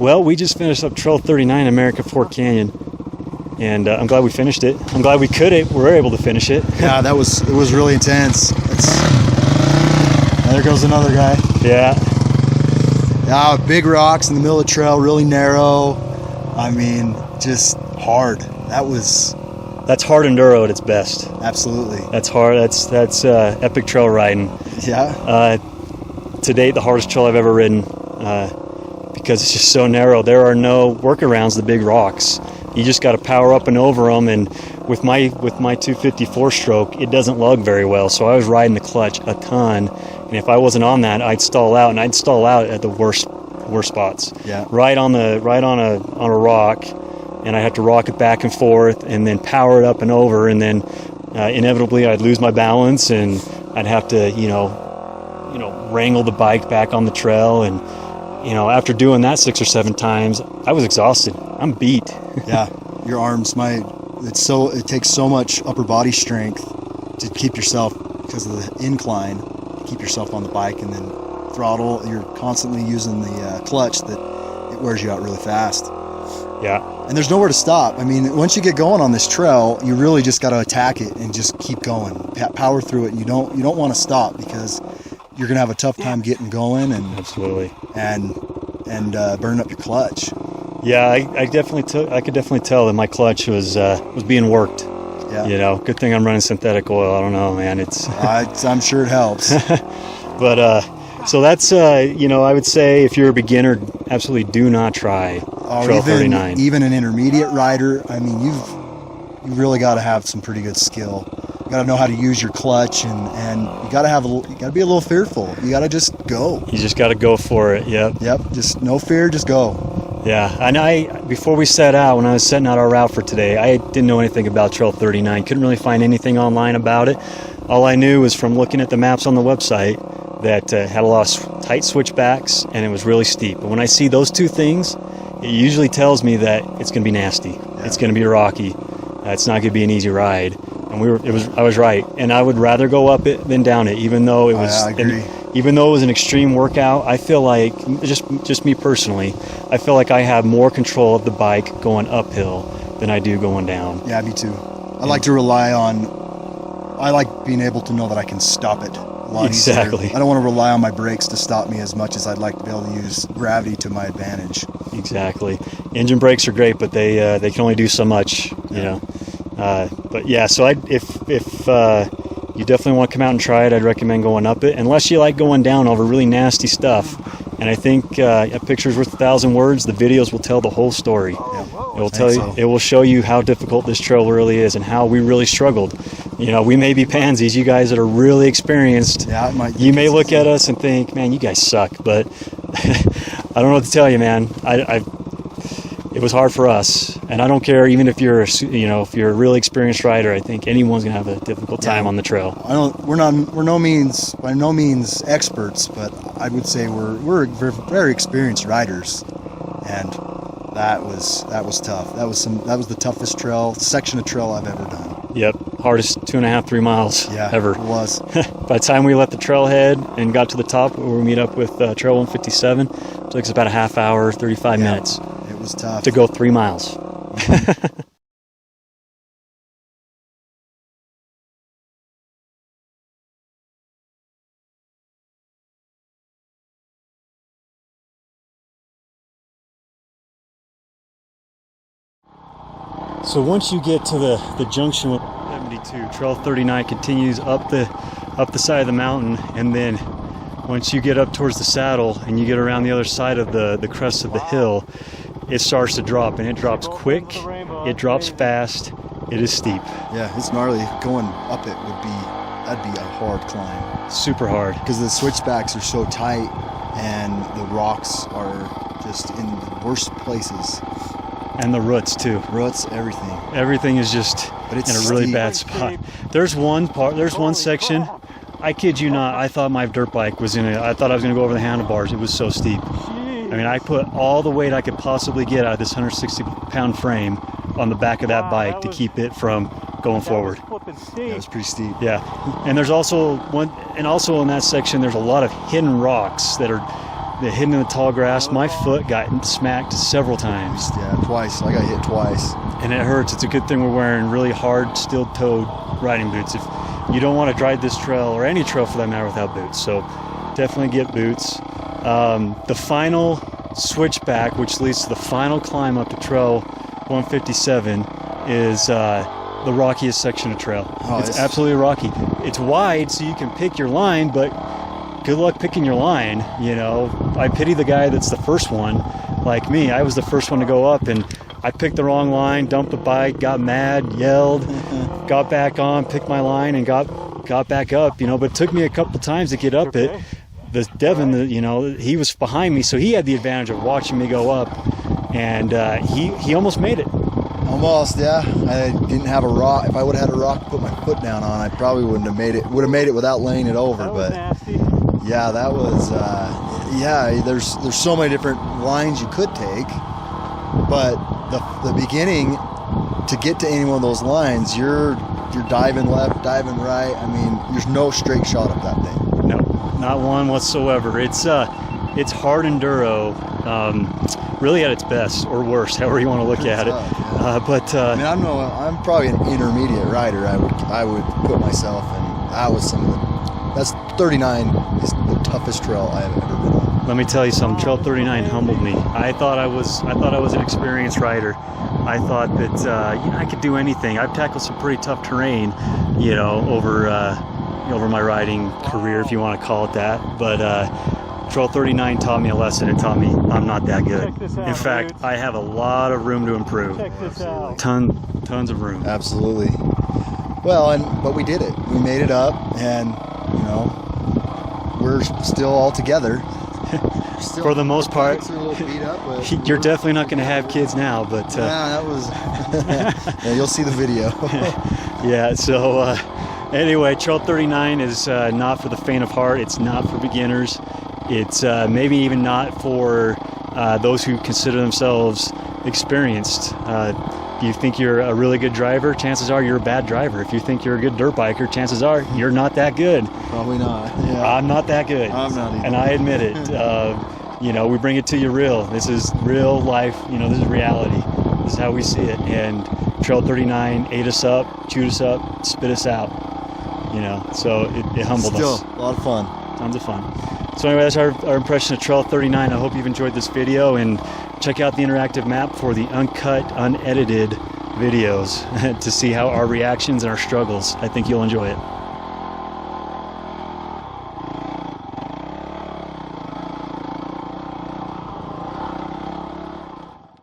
Well, we just finished up Trail 39 American Fork Canyon, and I'm glad we finished it. I'm glad we were able to finish it. Yeah, it was really intense. There goes another guy. Yeah. Yeah, big rocks in the middle of the trail, really narrow. I mean, just hard. That's hard enduro at its best. Absolutely. That's hard. That's epic trail riding. Yeah. To date, the hardest trail I've ever ridden, because it's just so narrow. There are no workarounds. The big rocks. You just got to power up and over them. And with my 254 stroke, it doesn't lug very well. So I was riding the clutch a ton. And if I wasn't on that, I'd stall out, and I'd stall out at the worst spots. Yeah. Right on a rock, and I had to rock it back and forth, and then power it up and over, and then inevitably I'd lose my balance, and I'd have to wrangle the bike back on the trail. And after doing that 6 or 7 times, I was exhausted. I'm beat. Yeah, your arms it takes so much upper body strength to keep yourself, because of the incline, keep yourself on the bike, and then throttle. You're constantly using the clutch, that it wears you out really fast. Yeah. And there's nowhere to stop. I mean, once you get going on this trail, you really just got to attack it and just keep going, power through it. You don't want to stop, because you're gonna have a tough time getting going, and absolutely, and burn up your clutch. Yeah, I could definitely tell that my clutch was being worked. Yeah. Good thing I'm running synthetic oil. I don't know, man. I'm sure it helps. But so that's I would say, if you're a beginner, absolutely do not try Trail 39. Even an intermediate rider, I mean, you really got to have some pretty good skill. You got to know how to use your clutch, and you got to be a little fearful. You got to just go. You just got to go for it. Yep. Just no fear, just go. Yeah, and before we set out, when I was setting out our route for today, I didn't know anything about Trail 39. Couldn't really find anything online about it. All I knew was from looking at the maps on the website that had a lot of tight switchbacks, and it was really steep. And when I see those two things, it usually tells me that it's going to be nasty. Yeah. It's going to be rocky. It's not going to be an easy ride. And I was right. And I would rather go up it than down it, even though it was. I agree. Even though it was an extreme workout, I feel like, just me personally, I feel like I have more control of the bike going uphill than I do going down. Yeah, me too. I like being able to know that I can stop it a lot exactly. easier. I don't want to rely on my brakes to stop me as much as I'd like to be able to use gravity to my advantage. Exactly. Engine brakes are great, but they can only do so much, But yeah, so if you definitely want to come out and try it, I'd recommend going up it, unless you like going down over really nasty stuff. And I think a picture's worth 1,000 words. The videos will tell the whole story. Yeah, it will show you how difficult this trail really is and how we really struggled. We may be pansies. You guys that are really experienced, you may look at us and think, man, you guys suck. But I don't know what to tell you, man. It was hard for us, and I don't care, even if you're a really experienced rider. I think anyone's gonna have a difficult time on the trail. We're by no means experts, but I would say we're very experienced riders, and that was tough. That was the toughest section of trail I've ever done. Yep, hardest 2.5-3 miles ever. It was. By the time we left the trailhead and got to the top, where we meet up with Trail 157, it took us about a half hour, 35 minutes. It was tough to go 3 miles. So once you get to the junction with 72, Trail 39 continues up the side of the mountain, and then once you get up towards the saddle and you get around the other side of the crest of the hill, it starts to drop, and it drops quick, it drops fast, it is steep. Yeah, it's gnarly. Going up it that'd be a hard climb. Super hard. Because the switchbacks are so tight, and the rocks are just in the worst places. And the roots too. Roots, everything. Everything is just in a really bad spot. There's one section, I kid you not, I thought my dirt bike was I thought I was going to go over the handlebars. It was so steep. I mean, I put all the weight I could possibly get out of this 160-pound frame on the back of that bike to keep it from going forward. Yeah, it was pretty steep. Yeah, and there's also in that section, there's a lot of hidden rocks that are hitting in the tall grass, my foot got smacked several times. Yeah, twice. I got hit twice. And it hurts. It's a good thing we're wearing really hard, steel-toed riding boots. If you don't want to ride this trail, or any trail for that matter, without boots. So definitely get boots. The final switchback, which leads to the final climb up to Trail 157, is the rockiest section of trail. Oh, it's absolutely rocky. It's wide, so you can pick your line, but good luck picking your line. You know, I pity the guy that's the first one. Like me, I was the first one to go up, and I picked the wrong line, dumped the bike, got mad, yelled, got back on, picked my line, and got back up. You know, but it took me a couple times to get up it. The Devin, you know, he was behind me, so he had the advantage of watching me go up, and he almost made it. Almost, yeah. I didn't have a rock. If I would have had a rock to put my foot down on, I probably wouldn't have made it. Would have made it without laying it over. That was but nasty. yeah, that was. Yeah, there's so many different lines you could take, but the beginning to get to any one of those lines, you're diving left, diving right. I mean, there's no straight shot up that thing. No, not one whatsoever. It's hard enduro, really at its best, or worse, however you want to look at it. I mean, I'm probably an intermediate rider. I would put myself, and that was that's 39 is the toughest trail I have ever been on. Let me tell you something. Trail 39 humbled me. I thought I was an experienced rider. I thought that you know, I could do anything. I've tackled some pretty tough terrain, you know, over my riding career, if you want to call it that. But Trail 39 taught me a lesson. It taught me I'm not that good. In fact, I have a lot of room to improve. Check this out. Tons of room. Absolutely. Well, but we did it. We made it up, and you know, we're still all together. For the most part. Bikes are a little beat up, but You're definitely not going to have kids now, but yeah, that was. Yeah, you'll see the video. yeah. So anyway, Trail 39 is not for the faint of heart. It's not for beginners. It's maybe even not for those who consider themselves experienced. If you think you're a really good driver, chances are you're a bad driver. If you think you're a good dirt biker, chances are you're not that good. Probably not. Yeah. I'm not that good. I'm not either. And I admit it. You know, we bring it to you real. This is real life. You know, this is reality. This is how we see it. And Trail 39 ate us up, chewed us up, spit us out. You know, so it humbled us. Still, a lot of fun. Tons of fun. So anyway, that's our impression of Trail 39. I hope you've enjoyed this video, and check out the interactive map for the uncut, unedited videos to see how our reactions and our struggles. I think you'll enjoy it.